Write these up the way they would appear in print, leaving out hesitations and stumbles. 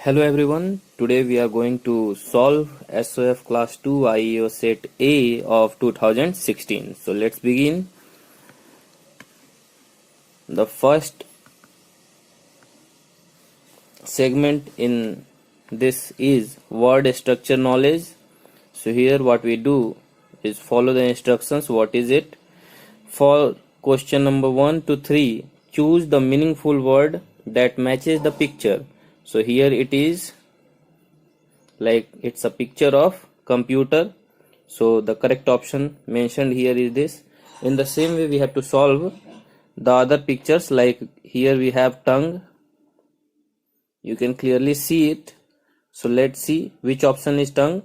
Hello everyone, today we are going to solve SOF Class 2 IEO Set A of 2016. So let's begin. The first segment in this is word structure knowledge. So here what we do is follow the instructions. What is it? For question number 1 to 3, choose the meaningful word that matches the picture. So here it is, like it's a picture of computer, so the correct option mentioned here is this. In the same way we have to solve the other pictures, like here we have tongue, you can clearly see it. So let's see which option is tongue.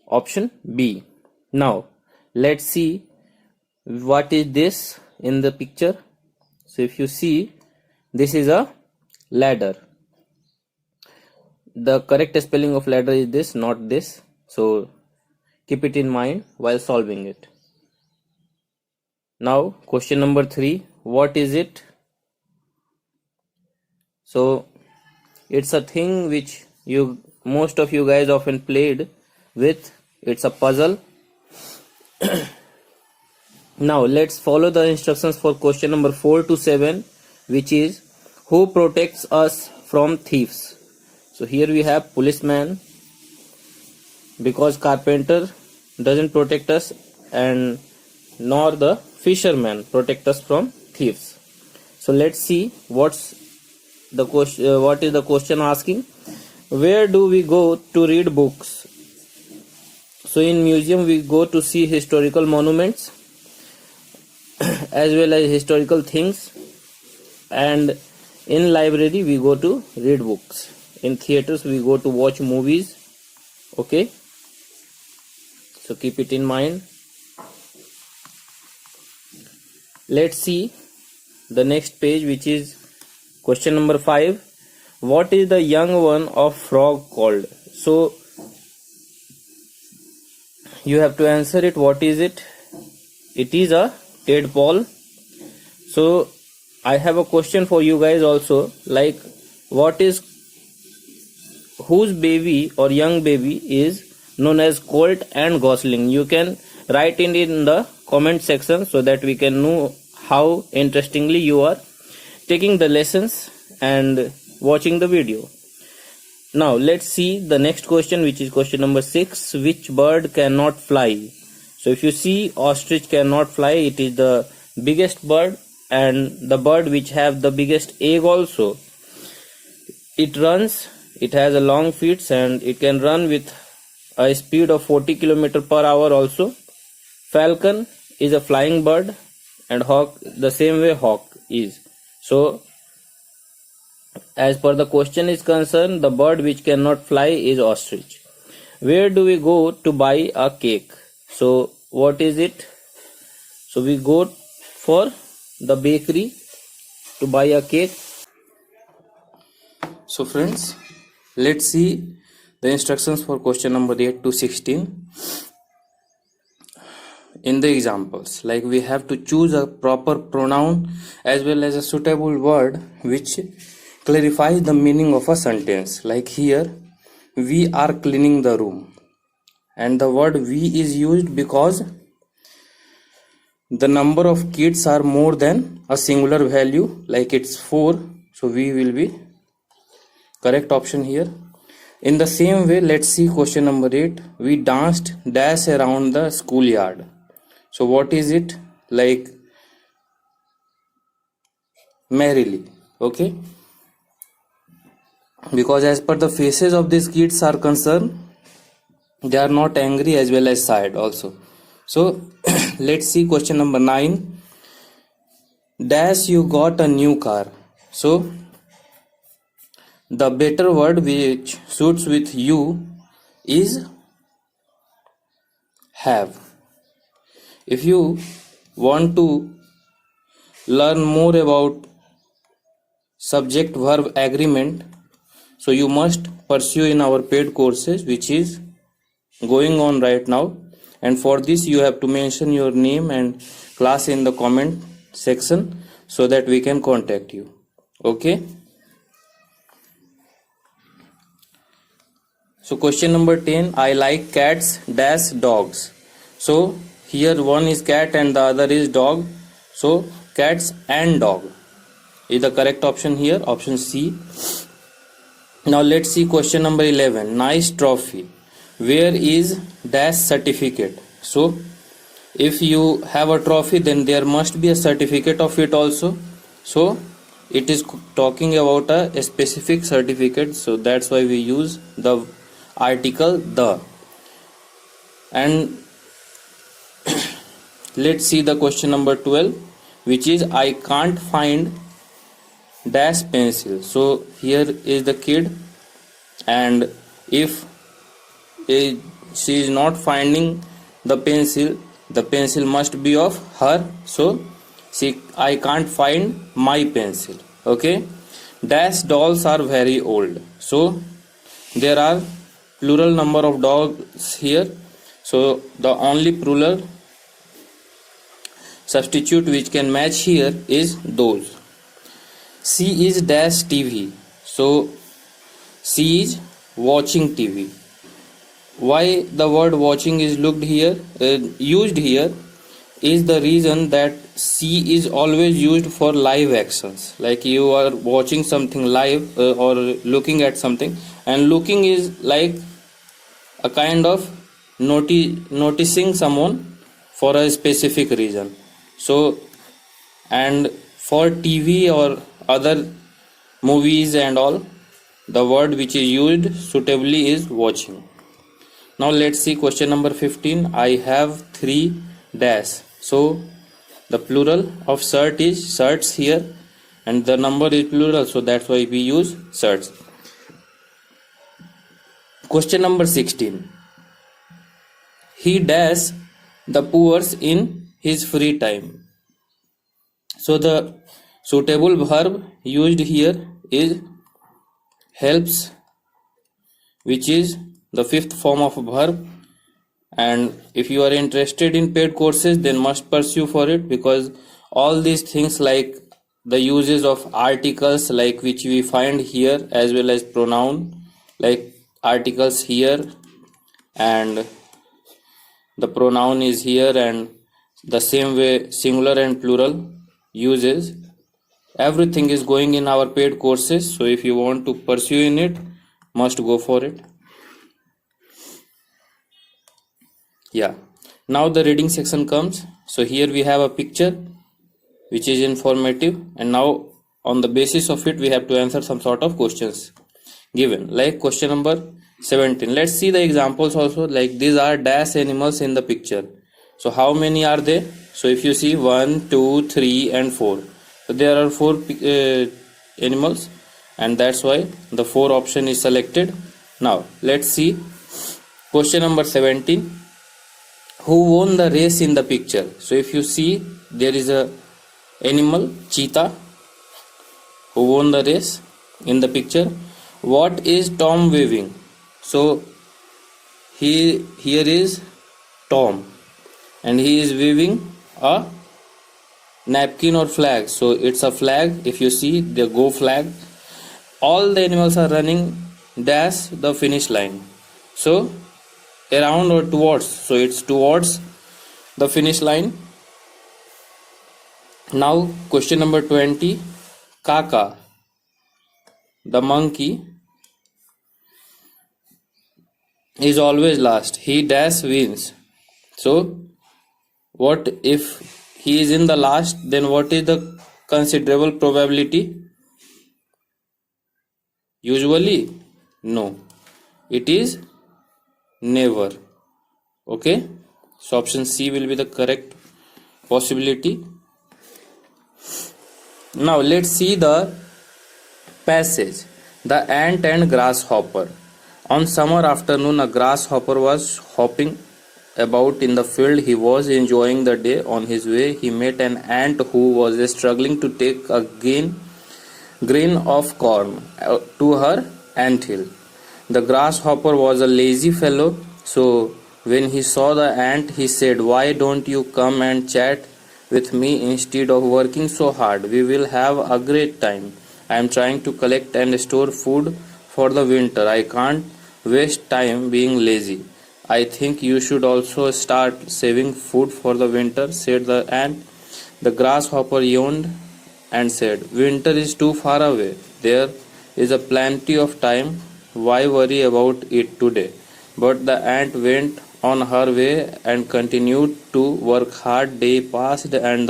Option B. Now let's see what is this in the picture. So if you see, this is a ladder. The correct spelling of ladder is this, not this. So keep it in mind while solving it. Now question number 3, what is it? So it's a thing which most of you guys often played with. It's a puzzle. Now let's follow the instructions for question number 4 to 7, which is who protects us from thieves. So here we have policeman, because carpenter doesn't protect us, and nor the fisherman protect us from thieves. So let's see what's the question. What is the question asking? Where do we go to read books? So in museum we go to see historical monuments as well as historical things, and in library we go to read books. In theaters we go to watch movies. Okay, so keep it in mind. Let's see the next page, which is question number 5. What is the young one of frog called? So you have to answer it. What is it? It is a tadpole. So I have a question for you guys also, like whose baby or young baby is known as colt and gosling? You can write it in the comment section so that we can know how interestingly you are taking the lessons and watching the video. Now let's see the next question, which is question number 6. Which bird cannot fly? So if you see, ostrich cannot fly. It is the biggest bird and the bird which have the biggest egg also. It runs, it has a long feet, and it can run with a speed of 40 km per hour also. Falcon is a flying bird, and hawk the same way hawk is. So as per the question is concerned, the bird which cannot fly is ostrich. Where do we go to buy a cake? So what is it? So we go for the bakery to buy a cake. So friends, let's see the instructions for question number 8 to 16. In the examples, like we have to choose a proper pronoun as well as a suitable word which clarifies the meaning of a sentence. Like here, we are cleaning the room, and the word we is used because the number of kids are more than a singular value, like it's 4, so we will be correct option here. In the same way, let's see question number 8. We danced dash around the schoolyard. So what is it? Like merrily. Okay, because as per the faces of these kids are concerned, they are not angry as well as sad also. So let's see question number 9. Dash you got a new car. So the better word which suits with you is have. If you want to learn more about subject verb agreement, so you must pursue in our paid courses which is going on right now, and for this you have to mention your name and class in the comment section so that we can contact you. Okay, So question number 10, I like cats dash dogs. So here one is cat and the other is dog, so cats and dog is the correct option here, option C. Now let's see question number 11, nice trophy, where is dash certificate. So if you have a trophy then there must be a certificate of it also, so it is talking about a specific certificate, so that's why we use the article the. And let's see the question number 12, which is I can't find dash pencil. So here is the kid, and if she is not finding the pencil must be of her, so I can't find my pencil. Okay, dash dolls are very old, so there are plural number of dogs here, so the only plural substitute which can match here is those. C is dash TV, so C is watching TV. Why the word watching is used here is the reason that C is always used for live actions, like you are watching something live or looking at something, and looking is like a kind of noticing someone for a specific reason. So, and for TV or other movies and all, the word which is used suitably is watching. Now let's see question number 15, I have 3 dash. So the plural of shirt is shirts here, and the number is plural, so that's why we use shirts. Question number 16, he dash the poor in his free time. So the suitable verb used here is helps, which is the 5th form of a verb. And if you are interested in paid courses, then must pursue for it, because all these things like the uses of articles, like which we find here, as well as pronoun, like articles here and the pronoun is here, and the same way singular and plural uses, everything is going in our paid courses. So if you want to pursue in it, must go for it. Yeah, now the reading section comes. So here we have a picture which is informative, and now on the basis of it we have to answer some sort of questions given, like question number 17. Let's see the examples also, like these are dash animals in the picture. So how many are they? So if you see 1, 2, 3 and 4, so there are 4 animals, and that's why the 4 option is selected. Now let's see question number 17, who won the race in the picture. So if you see, there is a animal cheetah who won the race in the picture. What is Tom waving? So here is Tom, and he is waving a napkin or flag. So it's a flag. If you see, the go flag. All the animals are running dash the finish line. So around or towards, so it's towards the finish line. Now question number 20, Kaka, the monkey, is always last. He dash wins. So what if he is in the last, then what is the considerable probability? Usually no, it is never. Okay, so option C will be the correct possibility. Now let's see the passage, the ant and grasshopper. On summer afternoon, a grasshopper was hopping about in the field. He was enjoying the day. On his way, he met an ant who was struggling to take a grain of corn to her anthill. The grasshopper was a lazy fellow, so when he saw the ant, he said, "Why don't you come and chat with me instead of working so hard? We will have a great time. I am trying to collect and store food for the winter. I can't waste time being lazy. I think you should also start saving food for the winter, said the ant. The grasshopper yawned and said, Winter is too far away. There is a plenty of time. Why worry about it today? But the ant went on her way and continued to work hard. Day passed and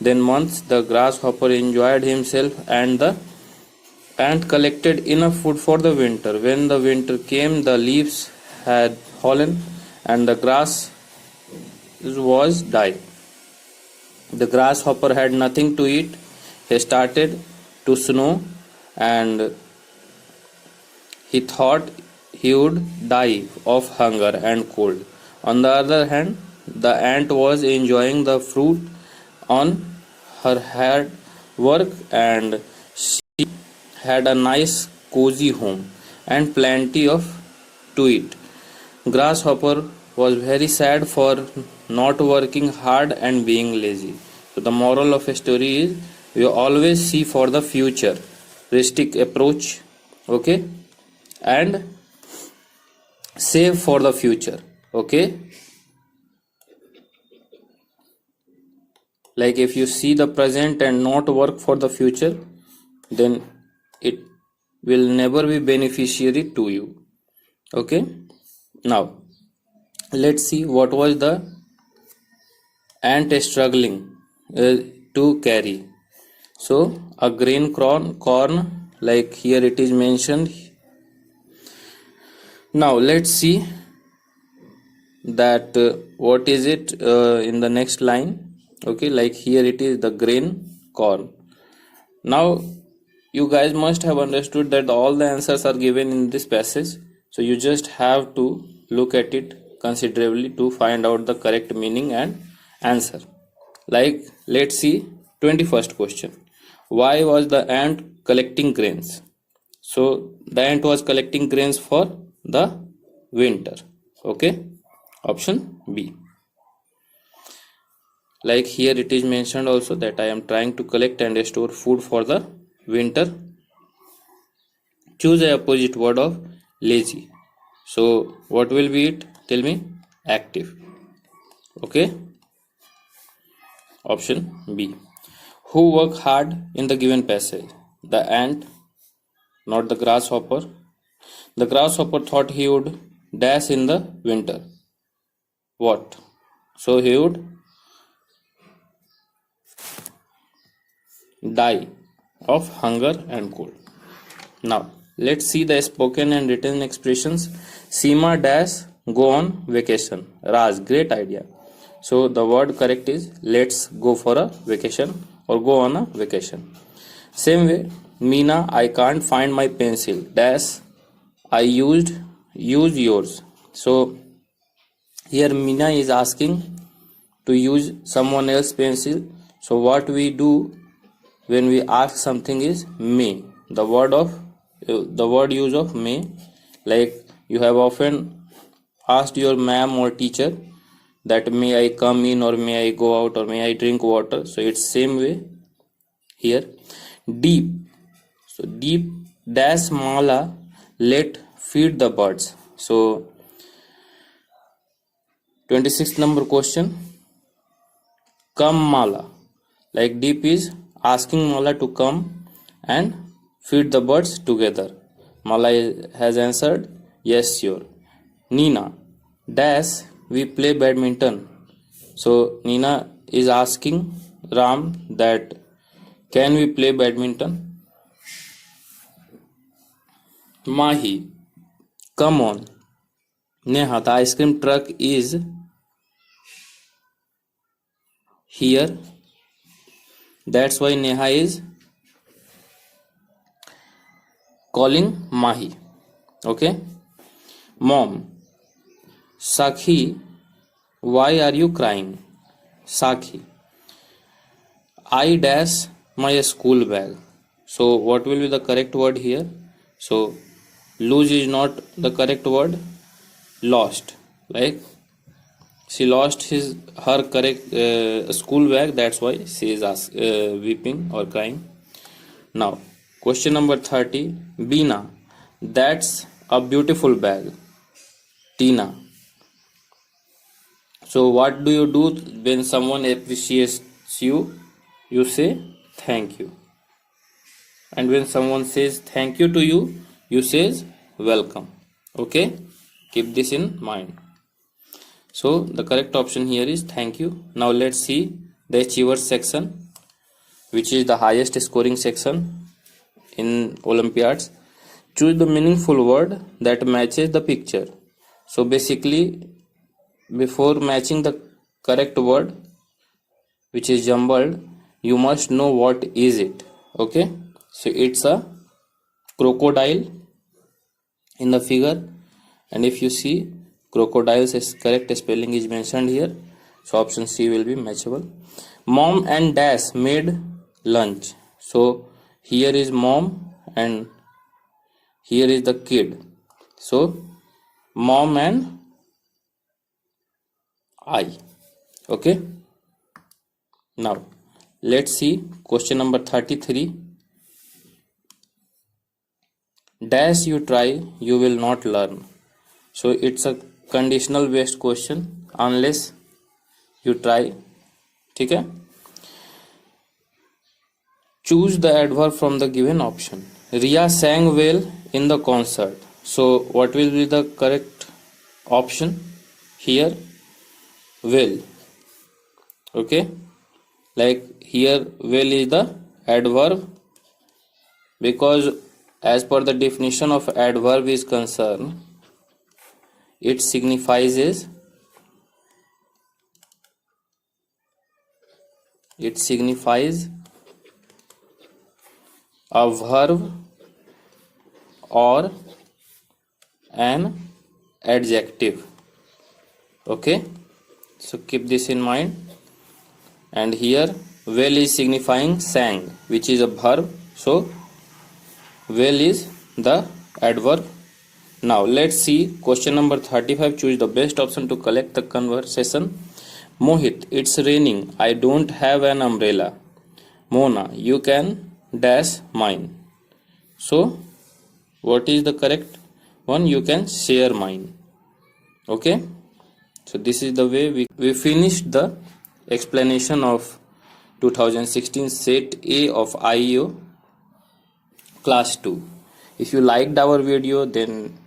then months. The grasshopper enjoyed himself and the ant collected enough food for the winter. When the winter came, the leaves had fallen and the grass was died. The grasshopper had nothing to eat. He started to snow and he thought he would die of hunger and cold. On the other hand, the ant was enjoying the fruit on her hard work and she had a nice cozy home and plenty of to eat. Grasshopper was very sad for not working hard and being lazy. So the moral of a story is we always see for the future, realistic approach, okay, and save for the future, okay. Like if you see the present and not work for the future, then it will never be beneficiary to you, okay. Now let's see what was the ant struggling to carry. So a grain corn, like here it is mentioned. Now let's see that what is it in the next line, okay. Like here it is the grain corn. Now you guys must have understood that all the answers are given in this passage, so you just have to look at it considerably to find out the correct meaning and answer. Like let's see 21st question. Why was the ant collecting grains? So the ant was collecting grains for the winter, okay. Option B. Like here it is mentioned also that I am trying to collect and store food for the winter. Choose a opposite word of lazy. So what will be it? Tell me. Active, okay. Option B. Who work hard in the given passage? The ant, not the grasshopper. The grasshopper thought he would dash in the winter. What? So he would die of hunger and cold. Now let's see the spoken and written expressions. Seema dash go on vacation. Raj, great idea. So the word correct is let's go for a vacation or go on a vacation. Same way, Meena, I can't find my pencil. Dash I use yours. So here Meena is asking to use someone else's pencil. So what we do when we ask something is may. The word use of may, like you have often asked your ma'am or teacher that may I come in or may I go out or may I drink water. So it's same way here. Deep. So deep dash mala let feed the birds. So 26th number question. Come mala. Like deep is asking mala to come and feed the birds together. Mala has answered yes sure. Nina dash we play badminton. So Nina is asking Ram that can we play badminton? Mahi, come on. Neha, the ice cream truck is here. That's why Neha is calling Mahi. Okay. Mom, Sakhi, why are you crying? Sakhi, I dash my school bag. So what will be the correct word here? So lose is not the correct word. Lost. Like she lost her correct school bag. That's why she is weeping or crying. Now question number 30. Bina, that's a beautiful bag. Tina. So what do you do when someone appreciates you? You say thank you. And when someone says thank you to you, you says welcome. Okay? Keep this in mind. So the correct option here is thank you. Now let's see the achievers section, which is the highest scoring section in Olympiads. Choose the meaningful word that matches the picture. So basically, before matching the correct word, which is jumbled, you must know what is it. Okay, so it's a crocodile in the figure, and if you see crocodile's correct spelling is mentioned here, so option C will be matchable. Mom and Dash made lunch. So here is mom and here is the kid. So mom and I. Okay. Now let's see question number 33. Dash you try, you will not learn. So it's a conditional based question, unless you try. ठीक है. Choose the adverb from the given option. Ria sang well in the concert. So what will be the correct option here? Well. Okay, like here well is the adverb, because as per the definition of adverb is concerned, it signifies a verb or an adjective. Okay, so keep this in mind. And here well is signifying sang, which is a verb, so well is the adverb. Now let's see question number 35. Choose the best option to collect the conversation. Mohit, it's raining, I don't have an umbrella. Mona, you can dash mine. So what is the correct one? You can share mine. Okay, so this is the way we finished the explanation of 2016 set A of IEO class 2. If you liked our video, then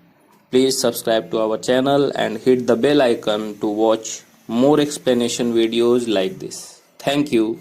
please subscribe to our channel and hit the bell icon to watch more explanation videos like this. Thank you.